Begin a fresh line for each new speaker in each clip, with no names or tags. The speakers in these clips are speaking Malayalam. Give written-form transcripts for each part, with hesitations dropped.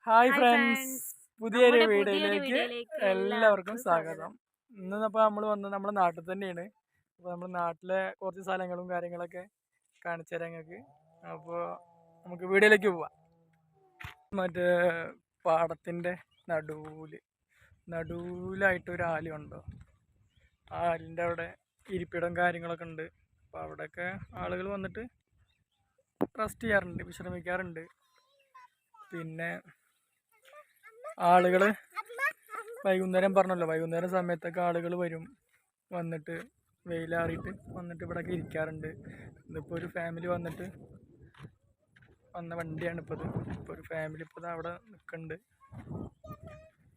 ഹായ് ഫ്രണ്ട്സ്, പുതിയൊരു വീഡിയോയിലേക്ക് എല്ലാവർക്കും സ്വാഗതം. ഇന്നിപ്പോൾ നമ്മൾ വന്നത് നമ്മുടെ നാട്ടിൽ തന്നെയാണ്. അപ്പോൾ നമ്മുടെ നാട്ടിലെ കുറച്ച് സ്ഥലങ്ങളും കാര്യങ്ങളൊക്കെ കാണിച്ചു തരാം ഞങ്ങൾക്ക്. അപ്പോൾ നമുക്ക് വീഡിയോയിലേക്ക് പോവാം. മറ്റേ പാടത്തിൻ്റെ നടുവിലായിട്ടൊരു ആല് കണ്ടോ? ആ ആലിൻ്റെ അവിടെ ഇരിപ്പിടം കാര്യങ്ങളൊക്കെ ഉണ്ട്. അപ്പോൾ അവിടെയൊക്കെ ആളുകൾ വന്നിട്ട് റെസ്റ്റ് ചെയ്യാറുണ്ട്, വിശ്രമിക്കാറുണ്ട്. പിന്നെ ആളുകൾ വൈകുന്നേരം പറഞ്ഞല്ലോ, വൈകുന്നേരം സമയത്തൊക്കെ ആളുകൾ വരും, വന്നിട്ട് വെയിലാറിയിട്ട് വന്നിട്ട് ഇവിടെയൊക്കെ ഇരിക്കാറുണ്ട്. ഇതിപ്പോൾ ഒരു ഫാമിലി വന്നിട്ട് വന്ന വണ്ടിയാണ് ഇപ്പോൾ ഒരു ഫാമിലി ഇപ്പോൾ അവിടെ നിൽക്കുന്നുണ്ട്,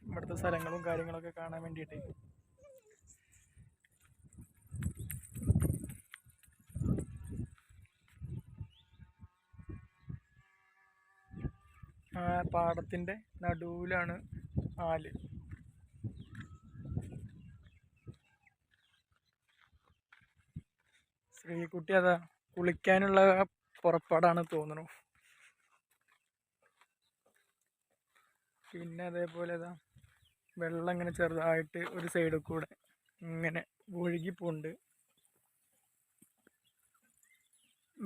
ഇവിടുത്തെ സ്ഥലങ്ങളും കാര്യങ്ങളൊക്കെ കാണാൻ വേണ്ടിയിട്ട്. ആ പാടത്തിൻ്റെ നടുവിലാണ് ആല്. ശ്രീകുട്ടി അതാ കുളിക്കാനുള്ള പുറപ്പാടാണ് തോന്നുന്നു. പിന്നെ അതേപോലെ അതാ വെള്ളം ഇങ്ങനെ ചെറുതായിട്ട് ഒരു സൈഡിൽ കൂടെ ഇങ്ങനെ ഒഴുകിപ്പോണ്ട്,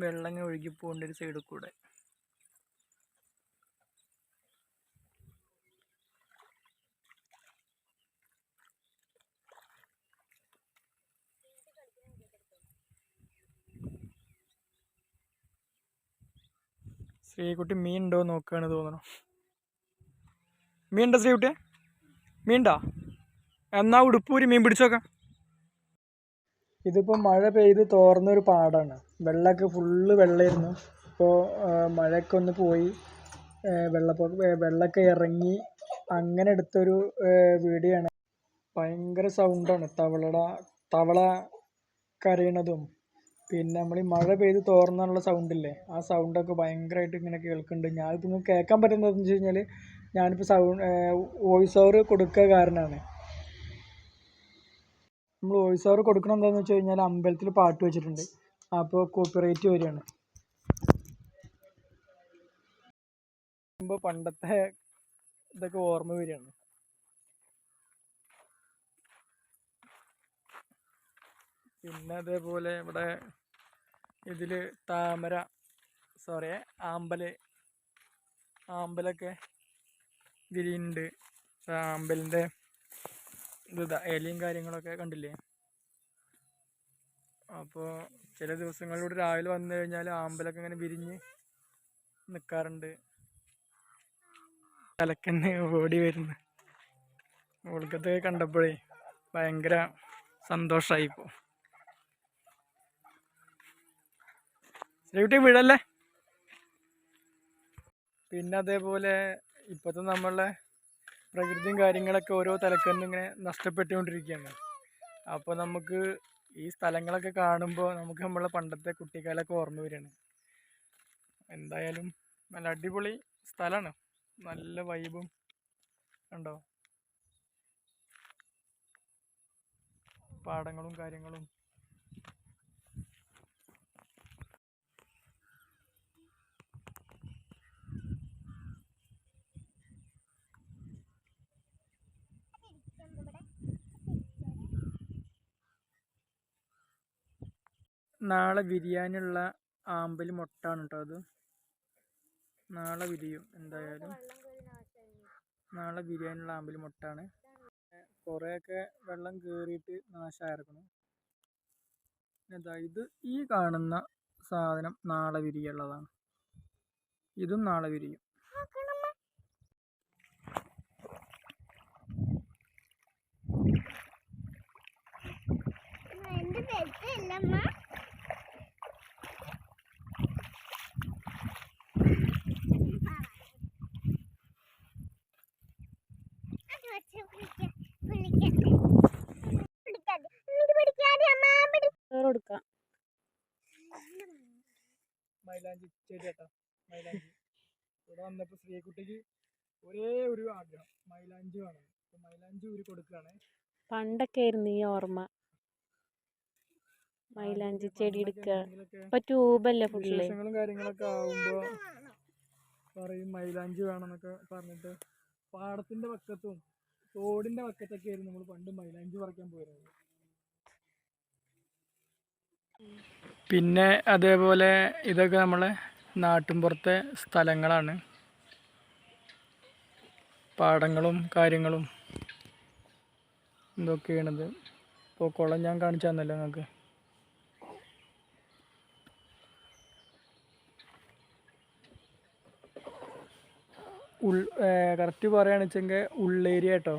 വെള്ളം ഇങ്ങനെ ഒഴുകിപ്പോണ്ട് ഒരു സൈഡിൽ കൂടെ. ശ്രീകുട്ടി മീൻ ഉണ്ടോ നോക്കുകയാണ് തോന്നുന്നു. മീൻ ഉണ്ടോ ശ്രീകുട്ടി? മീൻ ഉണ്ടോ? എന്നാ ഉടുപ്പൂരി മീൻ പിടിച്ചോക്കാം. ഇതിപ്പോൾ മഴ പെയ്ത് തോർന്നൊരു പാടാണ്. വെള്ളമൊക്കെ ഫുള്ള് വെള്ളമായിരുന്നു. ഇപ്പോൾ മഴയൊക്കെ ഒന്ന് പോയി, വെള്ളമൊക്കെ ഇറങ്ങി, അങ്ങനെ എടുത്തൊരു വീഡിയോ ആണ്. ഭയങ്കര സൗണ്ടാണ്, തവള കരയണതും പിന്നെ നമ്മൾ ഈ മഴ പെയ്ത് തോർന്നുള്ള സൗണ്ടില്ലേ, ആ സൗണ്ടൊക്കെ ഭയങ്കരമായിട്ട് ഇങ്ങനെ കേൾക്കുന്നുണ്ട്. ഞാനിപ്പോൾ നിങ്ങൾക്ക് കേൾക്കാൻ പറ്റുന്നതെന്ന് വെച്ച് കഴിഞ്ഞാൽ ഞാനിപ്പോൾ വോയിസ് ഓവർ കൊടുക്കുക കാരണമാണ്. നമ്മൾ വോയിസ് ഓവർ കൊടുക്കണം എന്താണെന്ന് വെച്ച് കഴിഞ്ഞാൽ അമ്പലത്തിൽ പാട്ട് വെച്ചിട്ടുണ്ട്, അപ്പോൾ കോപ്പിറൈറ്റ് വരികയാണ്. പണ്ടത്തെ ഇതൊക്കെ ഓർമ്മ വരികയാണ്. പിന്നെ അതേപോലെ ഇവിടെ ഇതിൽ ആമ്പലൊക്കെ വിരിയുന്നുണ്ട്. ആമ്പലിൻ്റെ ഇലയും കാര്യങ്ങളൊക്കെ കണ്ടില്ലേ. അപ്പോൾ ചില ദിവസങ്ങളിലൂടെ രാവിലെ വന്നു കഴിഞ്ഞാൽ ആമ്പലൊക്കെ ഇങ്ങനെ വിരിഞ്ഞ് നിൽക്കാറുണ്ട്. തലക്കന്നെ ഓടി വരുന്നു. ഓൾക്കത്തെ കണ്ടപ്പോഴേ ഭയങ്കര സന്തോഷമായി. ഇപ്പോൾ ശ്രീകുട്ടി വീഴല്ലേ. പിന്നെ അതേപോലെ ഇപ്പോഴത്തെ നമ്മളുടെ പ്രകൃതിയും കാര്യങ്ങളൊക്കെ ഓരോ തലക്കന്ന് ഇങ്ങനെ നഷ്ടപ്പെട്ടുകൊണ്ടിരിക്കുകയാണ്. അപ്പോൾ നമുക്ക് ഈ സ്ഥലങ്ങളൊക്കെ കാണുമ്പോൾ നമുക്ക് നമ്മളെ പണ്ടത്തെ കുട്ടിക്കാലൊക്കെ ഓർമ്മ വരികയാണ്. എന്തായാലും നല്ല അടിപൊളി സ്ഥലമാണ്, നല്ല വൈബും ഉണ്ടോ, പാടങ്ങളും കാര്യങ്ങളും. നാളെ വിരിയാനുള്ള ആമ്പൽ മൊട്ടാണ് കേട്ടോ അത്. നാളെ വിരിയും, എന്തായാലും നാളെ വിരിയാനുള്ള ആമ്പൽ മൊട്ടാണ്. കുറേയൊക്കെ വെള്ളം കയറിയിട്ട് നാശമായിരിക്കണം. ഇത് ഈ കാണുന്ന സാധനം നാളെ വിരിയുള്ളതാണ്. ഇതും നാളെ വിരിയും. മൈലാഞ്ചി ചെടി കേട്ടോ, മൈലാഞ്ചി. ഇവിടെ വന്നപ്പോൾ ശ്രീകുട്ടിക്ക് ഒരേ ഒരു ആഗ്രഹം, മൈലാഞ്ചി വേണം. മൈലാഞ്ചി ഊരി കൊടുക്കുകയാണ്.
പണ്ടൊക്കെ ആയിരുന്നു ഈ ഓർമ്മ, മൈലാഞ്ചി ചെടി എടുക്കുക. ഇപ്പൊ ട്യൂബല്ലേ ഫുള്ള്.
കാര്യങ്ങളൊക്കെ ആവുമ്പോ പറയും മൈലാഞ്ചി വേണമെന്നൊക്കെ പറഞ്ഞിട്ട് പാടത്തിൻ്റെ വക്കത്തും തോടിൻ്റെ വക്കത്തൊക്കെ ആയിരുന്നു നമ്മൾ പണ്ട് മൈലാഞ്ചി പറിക്കാൻ പോയിരുന്നത്. പിന്നെ അതേപോലെ ഇതൊക്കെ നമ്മളെ നാട്ടിൻപുറത്തെ സ്ഥലങ്ങളാണ്, പാടങ്ങളും കാര്യങ്ങളും ഇതൊക്കെയാണിത്. ഇപ്പോൾ കുളം ഞാൻ കാണിച്ചു തന്നല്ലോ നിങ്ങൾക്ക്. കറക്റ്റ് പറയുകയാണെന്ന് വെച്ചെങ്കിൽ ഉള്ളേരിയ കേട്ടോ.